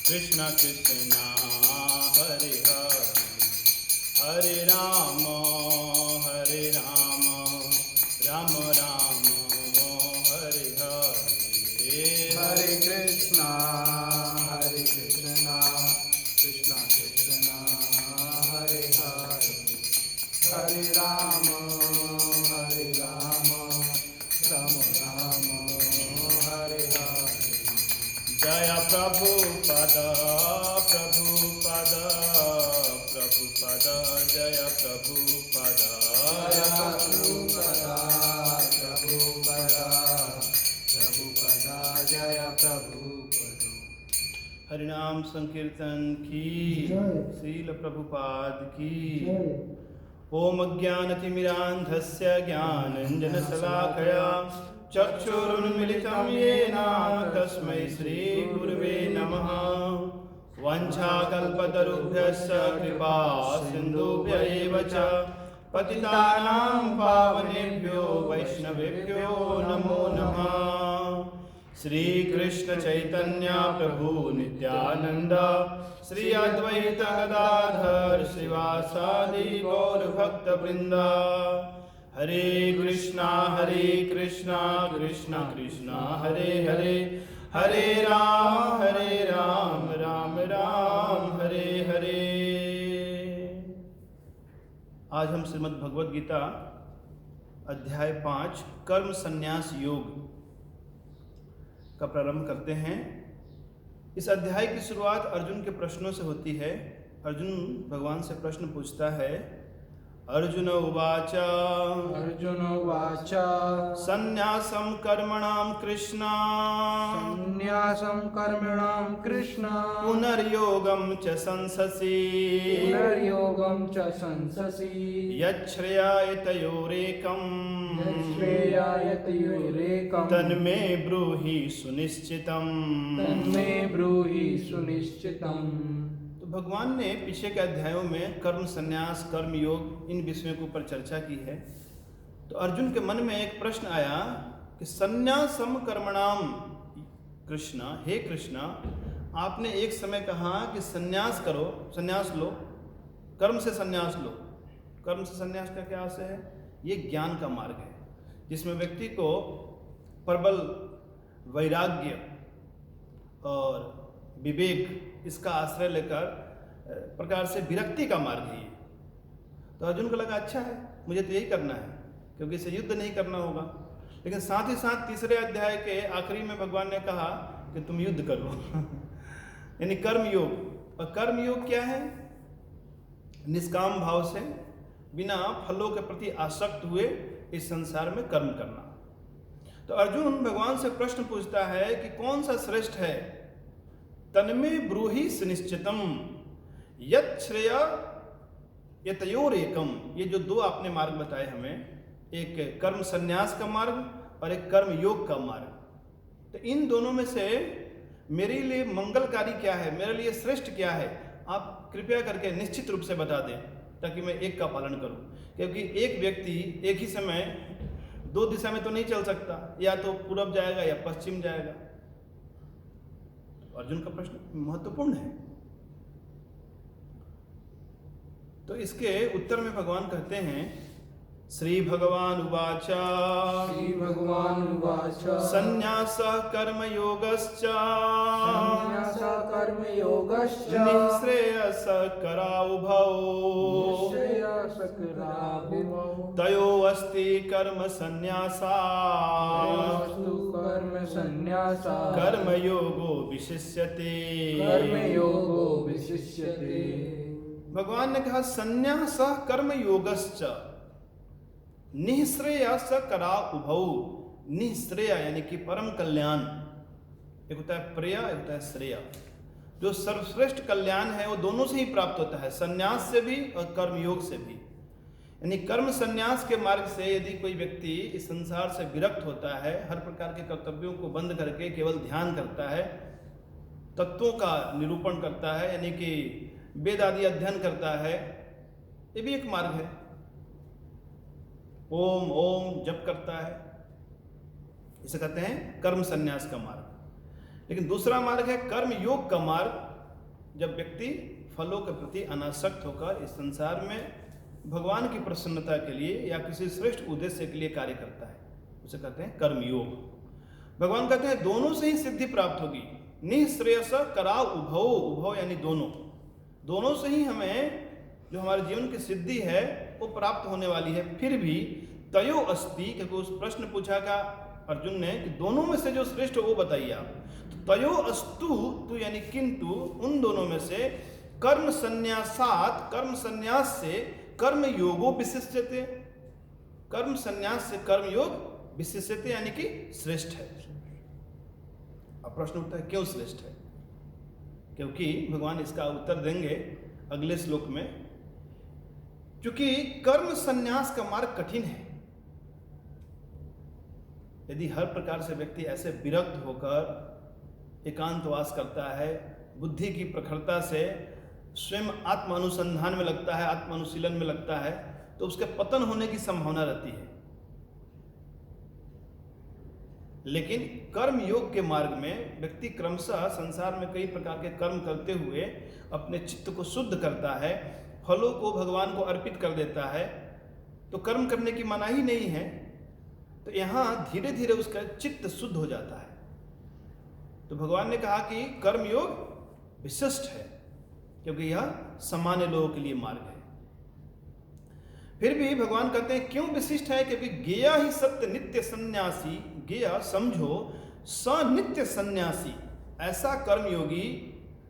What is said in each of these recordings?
कृष्ण कृष्ण हरे हरे, हरे राम राम राम हरे हरे। हरे कृष्णा कृष्णा कृष्णा हरे हरे, हरे राम राम राम हरे हरे। जय प्रभुपद प्रभुपद प्रभुपद, जय प्रभुपद जय प्रभुपदा प्रभुपदा प्रभुपदा जय प्रभुपदा। हरिनाम संकीर्तन की श्रील प्रभुपाद की। ओम अज्ञानतिमिरान्धस्य ज्ञानाञ्जनशलाकया चक्षुरुन्मिलितं येन तस्मै श्रीगुरुवे नमः। वाञ्छाकल्पतरुभ्यश्च कृपा सिन्धुभ्य एव च पतितानां पावनेभ्यो वैष्णवेभ्यो नमो नमः। श्री कृष्ण चैतन्य प्रभु नित्यानंद, श्री अद्वैत गदाधर श्रीवासादि गौर भक्त वृंद। हरे कृष्णा कृष्णा कृष्णा हरे हरे, हरे राम राम राम हरे हरे। आज हम श्रीमद् भगवद गीता अध्याय 5 कर्म संन्यास योग का प्रारंभ करते हैं। इस अध्याय की शुरुआत अर्जुन के प्रश्नों से होती है। अर्जुन भगवान से प्रश्न पूछता है। अर्जुन उवाच अर्जुन उवाच संन्यासं कर्मणां कृष्ण संन्यासं कर्मणां कृष्ण पुनर्योगं च संससि पुनर्योगं च संससि यच्छ्रेयाय तयोरेकम् श्रेयाय तयोरेकं तन्मे ब्रूहि सुनिश्चितम्। तन्मे ब्रूहि सुनिश्चितम्। तो भगवान ने पीछे के अध्यायों में कर्म संन्यास कर्म योग इन विषयों के ऊपर चर्चा की है। तो अर्जुन के मन में एक प्रश्न आया कि संन्यासम कर्मणाम कृष्ण, हे कृष्ण आपने एक समय कहा कि संन्यास करो, संन्यास लो, कर्म से संन्यास लो। कर्म से संन्यास का क्या आशय है? ये ज्ञान का मार्ग है जिसमें व्यक्ति को प्रबल वैराग्य और विवेक इसका आश्रय लेकर प्रकार से विरक्ति का मार्ग है। तो अर्जुन को लगा अच्छा है, मुझे तो यही करना है क्योंकि इसे युद्ध नहीं करना होगा। लेकिन साथ ही साथ तीसरे अध्याय के आखिरी में भगवान ने कहा कि तुम युद्ध करो यानी कर्म योग। और कर्म योग क्या है? निष्काम भाव से बिना फलों के प्रति आसक्त हुए इस संसार में कर्म करना। तो अर्जुन भगवान से प्रश्न पूछता है कि कौन सा श्रेष्ठ है? तन्मे ब्रूहि सुनिश्चितम यत् श्रेय यतयोरेकम। ये जो दो आपने मार्ग बताए हमें, एक कर्म संन्यास का मार्ग और एक कर्म योग का मार्ग, तो इन दोनों में से मेरे लिए मंगलकारी क्या है, मेरे लिए श्रेष्ठ क्या है, आप कृपया करके निश्चित रूप से बता दें ताकि मैं एक का पालन करूं। क्योंकि एक व्यक्ति एक ही समय दो दिशा में तो नहीं चल सकता, या तो पूरब जाएगा या पश्चिम जाएगा। अर्जुन का प्रश्न महत्वपूर्ण है। तो इसके उत्तर में भगवान कहते हैं, श्री भगवान उवाच श्री भगवान उवाच संन्यासः कर्मयोगश्च संन्यासः कर्मयोगश्च निःश्रेयसकरावुभौ निःश्रेयसकरावुभौ तयोऽस्ति कर्म संन्यासात् कर्म संन्यासात् कर्मयोगो विशिष्यते। कर्मयोगो विशिष्यते। भगवान ने कहा संन्यासः कर्मयोगश्च निःश्रेयस करा उभौ। निःश्रेय यानी कि परम कल्याण, एक होता है प्रिय, एक होता है श्रेय। जो सर्वश्रेष्ठ कल्याण है वो दोनों से ही प्राप्त होता है, संन्यास से भी और कर्म योग से भी। यानी कर्म संन्यास के मार्ग से यदि कोई व्यक्ति इस संसार से विरक्त होता है, हर प्रकार के कर्तव्यों को बंद करके केवल ध्यान करता है, तत्वों का निरूपण करता है, यानी कि वेद आदि अध्ययन करता है, ये भी एक मार्ग है। ओम ओम जप करता है, इसे कहते हैं कर्म संन्यास का मार्ग। लेकिन दूसरा मार्ग है कर्म योग का मार्ग, जब व्यक्ति फलों के प्रति अनासक्त होकर इस संसार में भगवान की प्रसन्नता के लिए या किसी श्रेष्ठ उद्देश्य के लिए कार्य करता है, उसे कहते हैं कर्मयोग। भगवान कहते हैं दोनों से ही सिद्धि प्राप्त होगी। निःश्रेयस करा उभौ, उभौ यानी दोनों से ही हमें जो हमारे जीवन की सिद्धि है वो प्राप्त होने वाली है। फिर भी तयो अस्ति, क्योंकि उस प्रश्न पूछा का अर्जुन ने कि दोनों में से जो श्रेष्ठ वो बताइए आप। तो तयो अस्तु, तु यानी किंतु, उन दोनों में से कर्म संन्यासात, कर्म संन्यास से कर्म योगो विशिष्यते, कर्म संन्यास से कर्म योग विशिष्यते यानी कि श्रेष्ठ है। अब प्रश्न उठता है क्यों श्रेष्ठ है? क्योंकि भगवान इसका उत्तर देंगे अगले श्लोक में। क्योंकि कर्म संन्यास का मार्ग कठिन है। यदि हर प्रकार से व्यक्ति ऐसे विरक्त होकर एकांतवास करता है, बुद्धि की प्रखरता से स्वयं आत्म अनुसंधान में लगता है, आत्म अनुशीलन में लगता है, तो उसके पतन होने की संभावना रहती है। लेकिन कर्म योग के मार्ग में व्यक्ति क्रमशः संसार में कई प्रकार के कर्म करते हुए अपने चित्त को शुद्ध करता है, फलों को भगवान को अर्पित कर देता है। तो कर्म करने की मनाही नहीं है, तो यहाँ धीरे धीरे उसका चित्त शुद्ध हो जाता है। तो भगवान ने कहा कि कर्म योग विशिष्ट है, क्योंकि यह सामान्य लोगों के लिए मार्ग है। फिर भी भगवान कहते हैं क्यों विशिष्ट है? क्योंकि गेया ही सत्य नित्य सन्यासी, गेया समझो स नित्य सन्यासी, ऐसा कर्मयोगी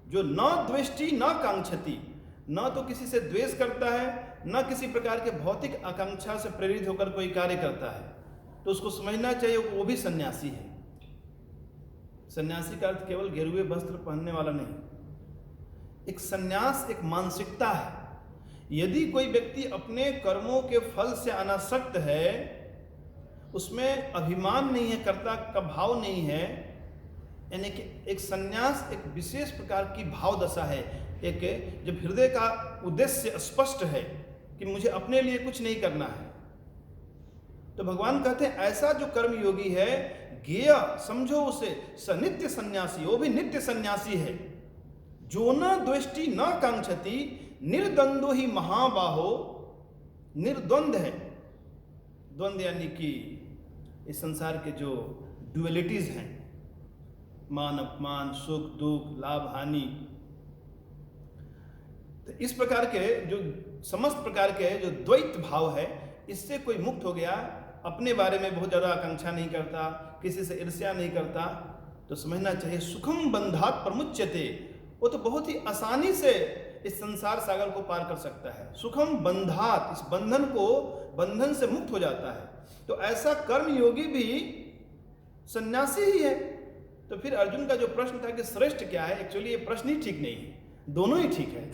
जो न द्वेष्टि न कांक्षति, न तो किसी से द्वेष करता है, न किसी प्रकार के भौतिक आकांक्षा से प्रेरित होकर कोई कार्य करता है। तो उसको समझना चाहिए वो भी सन्यासी है। सन्यासी का अर्थ केवल गेरुए वस्त्र पहनने वाला नहीं, एक सन्यास एक मानसिकता है। यदि कोई व्यक्ति अपने कर्मों के फल से अनासक्त है, उसमें अभिमान नहीं है, कर्ता का भाव नहीं है, यानी कि एक सन्यास एक विशेष प्रकार की भाव दशा है। एक जब हृदय का उद्देश्य स्पष्ट है कि मुझे अपने लिए कुछ नहीं करना है, तो भगवान कहते हैं ऐसा जो कर्म योगी है, गेया समझो उसे स नित्य सन्यासी, वो भी नित्य सन्यासी है। जो न द्वेष्टि न कांक्षति, निर्द्वंद्व ही महाबाहो, निर्द्वंद है। द्वंद्व यानी कि इस संसार के जो ड्युअलिटीज हैं, मान अपमान, सुख दुख, लाभ हानि, तो इस प्रकार के जो समस्त प्रकार के जो द्वैत भाव है, इससे कोई मुक्त हो गया, अपने बारे में बहुत ज्यादा आकांक्षा नहीं करता, किसी से ईर्ष्या नहीं करता, तो समझना चाहिए सुखम बंधात प्रमुच्यते, वो तो बहुत ही आसानी से इस संसार सागर को पार कर सकता है। सुखम बंधात, इस बंधन से मुक्त हो जाता है। तो ऐसा कर्म योगी भी सन्यासी ही है। तो फिर अर्जुन का जो प्रश्न था कि श्रेष्ठ क्या है, एक्चुअली ये प्रश्न ही ठीक नहीं है, दोनों ही ठीक है।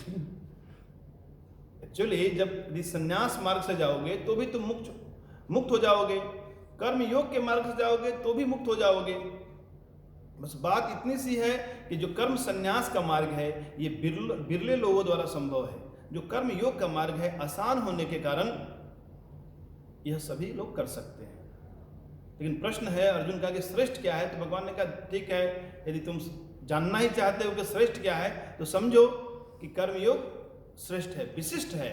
एक्चुअली जब यदि संन्यास मार्ग से जाओगे तो भी तुम मुक्त हो जाओगे, कर्म योग के मार्ग से जाओगे तो भी मुक्त हो जाओगे। बस बात इतनी सी है कि जो कर्म संन्यास का मार्ग है ये बिरले लोगों द्वारा संभव है। जो कर्म योग का मार्ग है आसान होने के कारण यह सभी लोग कर सकते हैं। लेकिन प्रश्न है अर्जुन का कि श्रेष्ठ क्या है, तो भगवान ने कहा ठीक है, यदि तुम जानना ही चाहते हो कि श्रेष्ठ क्या है तो समझो कि कर्मयोग श्रेष्ठ है, विशिष्ट है,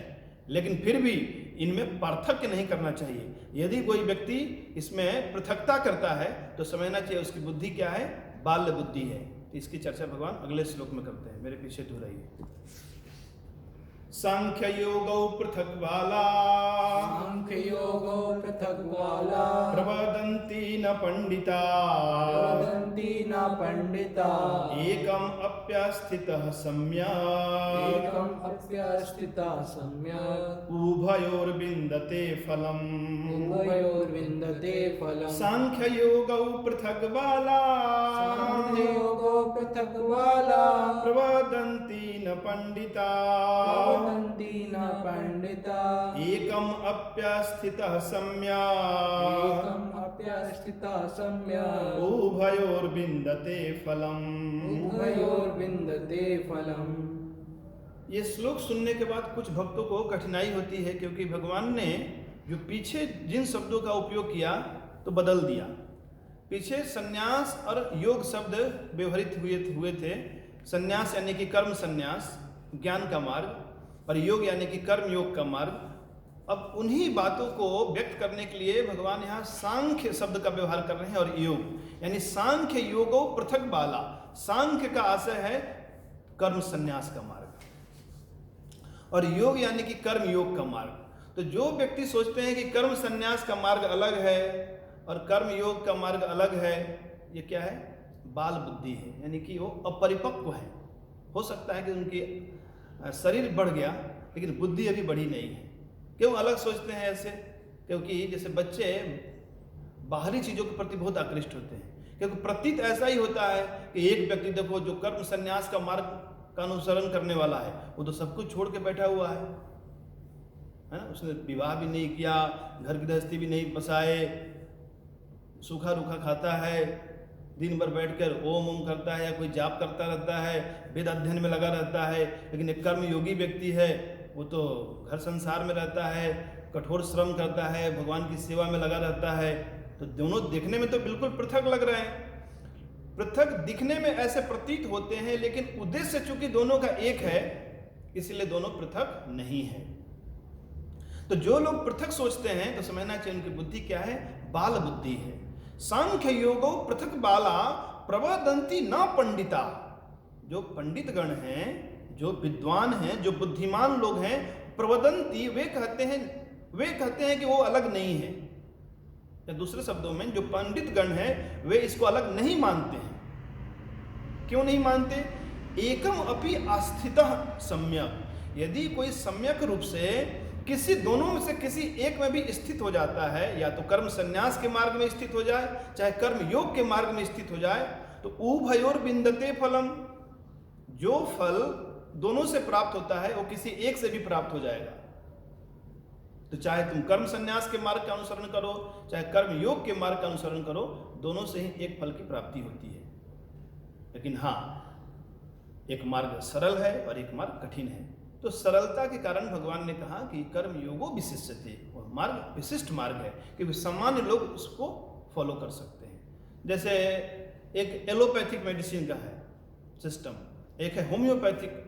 लेकिन फिर भी इनमें पार्थक्य नहीं करना चाहिए। यदि कोई व्यक्ति इसमें पृथकता करता है तो समझना चाहिए उसकी बुद्धि क्या है, बाल्य बुद्धि है। तो इसकी चर्चा भगवान अगले श्लोक में करते हैं, मेरे पीछे दोहराइए। सांख्य योगो पृथक वाला, सांख्य योगो पृथक वाला, प्रवदन्ति न पंडिता, प्रवदन्ति न पंडिता, एकम अप्यस्थितः सम्यक्, एकम अप्यस्थितः सम्यक्, उभयोर्विन्दते फलम्, उभयोर्विन्दते फलम्। सांख्य योगो पृथक वाला, सांख्य योगो पृथक वाला, प्रवदन्ति न पंडिता, प्रवदन्ति न पंडिता, एकम अप्यस्थितः सम्यक्, एकम अप्यस्थितः सम्यक्, उभयोर्विन्दते फलम्। उभयोर्विन्दते फलम्। ये श्लोक सुनने के बाद कुछ भक्तों को कठिनाई होती है, क्योंकि भगवान ने जो पीछे जिन शब्दों का उपयोग किया तो बदल दिया। पीछे संन्यास और योग शब्द व्यवहृत हुए थे, संन्यास यानी कि कर्म संन्यास, ज्ञान का मार्ग, और योग यानी कि कर्म योग का मार्ग। अब उन्हीं बातों को व्यक्त करने के लिए भगवान यहाँ सांख्य शब्द का व्यवहार कर रहे हैं, और योग यानी सांख्य योगो पृथक बाला। सांख्य का आशय है कर्म संन्यास का मार्ग, और योग यानी कि कर्म योग का मार्ग। तो जो व्यक्ति सोचते हैं कि कर्म संन्यास का मार्ग अलग है और कर्म योग का मार्ग अलग है, ये क्या है? बाल बुद्धि है, यानी कि वो अपरिपक्व है। हो सकता है कि उनकी शरीर बढ़ गया लेकिन बुद्धि अभी बढ़ी नहीं है। क्यों अलग सोचते हैं ऐसे? क्योंकि जैसे बच्चे बाहरी चीज़ों के प्रति बहुत आकृष्ट होते हैं, क्योंकि प्रतीत ऐसा ही होता है कि एक व्यक्ति देखो जो कर्म संन्यास का मार्ग का अनुसरण करने वाला है, वो तो सब कुछ छोड़ के बैठा हुआ है ना। उसने विवाह भी नहीं किया, घर गृहस्थी भी नहीं बसाए, सूखा रूखा खाता है, दिन भर बैठकर ओम ओम करता है या कोई जाप करता रहता है, वेद अध्ययन में लगा रहता है। लेकिन एक कर्म योगी व्यक्ति है, वो तो घर संसार में रहता है, कठोर श्रम करता है, भगवान की सेवा में लगा रहता है। तो दोनों देखने में तो बिल्कुल पृथक लग रहे हैं, पृथक दिखने में ऐसे प्रतीत होते हैं, लेकिन उद्देश्य चूंकि दोनों का एक है इसलिए दोनों पृथक नहीं है। तो जो लोग पृथक सोचते हैं तो समझना चाहिए उनकी बुद्धि क्या है? बाल बुद्धि है। सांख्य योगो पृथक बाला प्रवदंती न पंडिता। जो पंडित गण हैं, जो विद्वान हैं, जो बुद्धिमान लोग हैं, प्रवदंती वे कहते हैं कि वो अलग नहीं है। या दूसरे शब्दों में जो पंडित गण हैं वे इसको अलग नहीं मानते हैं। क्यों नहीं मानते? एकम अपि आस्थितः सम्यक। यदि कोई सम्यक रूप से किसी दोनों में से किसी एक में भी स्थित हो जाता है, या तो कर्म संन्यास के मार्ग में स्थित हो जाए चाहे कर्म योग के मार्ग में स्थित हो जाए, तो उभयोर बिंदते फलम। जो फल दोनों से प्राप्त होता है वो किसी एक से भी प्राप्त हो जाएगा। तो चाहे तुम कर्म संन्यास के मार्ग का अनुसरण करो चाहे कर्म योग के मार्ग का अनुसरण करो, दोनों से ही एक फल की प्राप्ति होती है। लेकिन हाँ, एक मार्ग सरल है और एक मार्ग कठिन है। तो सरलता के कारण भगवान ने कहा कि कर्म योगो विशिष्यते, वह मार्ग विशिष्ट मार्ग है क्योंकि सामान्य लोग उसको फॉलो कर सकते हैं। जैसे एक एलोपैथिक मेडिसिन का है सिस्टम, एक है होम्योपैथिक।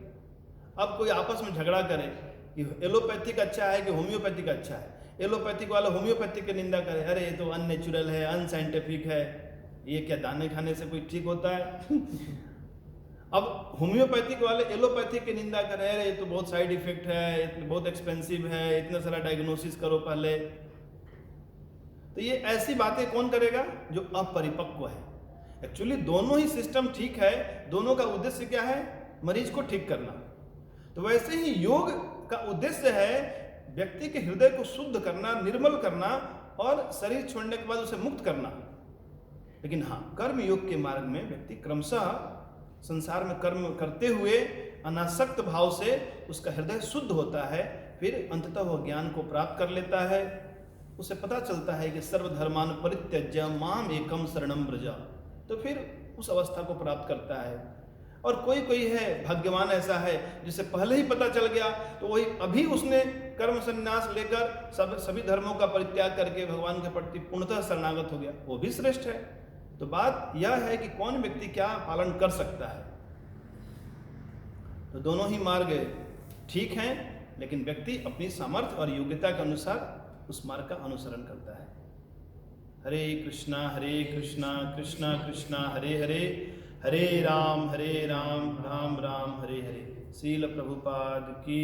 अब कोई आपस में झगड़ा करे कि एलोपैथिक अच्छा है कि होम्योपैथिक अच्छा है, एलोपैथिक वाला होम्योपैथिक की निंदा करे, अरे ये तो अननेचुरल है, अनसाइंटिफिक है, ये क्या दाने खाने से कोई ठीक होता है। अब होम्योपैथिक वाले एलोपैथिक की निंदा कर रहे हैं, ये तो बहुत साइड इफेक्ट है, बहुत एक्सपेंसिव है, इतना सारा डायग्नोसिस करो पहले। तो ये ऐसी बातें कौन करेगा? जो अपरिपक्व है। एक्चुअली दोनों ही सिस्टम ठीक है, दोनों का उद्देश्य क्या है? मरीज को ठीक करना। तो वैसे ही योग का उद्देश्य है व्यक्ति के हृदय को शुद्ध करना, निर्मल करना और शरीर छोड़ने के बाद उसे मुक्त करना। लेकिन हाँ, कर्म योग के मार्ग में व्यक्ति क्रमशः संसार में कर्म करते हुए अनासक्त भाव से उसका हृदय शुद्ध होता है, फिर अंततः वह ज्ञान को प्राप्त कर लेता है। उसे पता चलता है कि सर्वधर्मान परित्यज्य माम एकम शरणम व्रज, तो फिर उस अवस्था को प्राप्त करता है। और कोई कोई है भाग्यवान ऐसा है जिसे पहले ही पता चल गया, तो वही अभी उसने कर्म संन्यास लेकर सभी धर्मों का परित्याग करके भगवान के प्रति पूर्णतः शरणागत हो गया, वो भी श्रेष्ठ है। तो बात यह है कि कौन व्यक्ति क्या पालन कर सकता है। तो दोनों ही मार्ग ठीक हैं, लेकिन व्यक्ति अपनी सामर्थ्य और योग्यता के अनुसार उस मार्ग का अनुसरण करता है। हरे कृष्णा कृष्णा कृष्णा हरे हरे, हरे राम राम राम हरे हरे। श्रील प्रभुपाद की।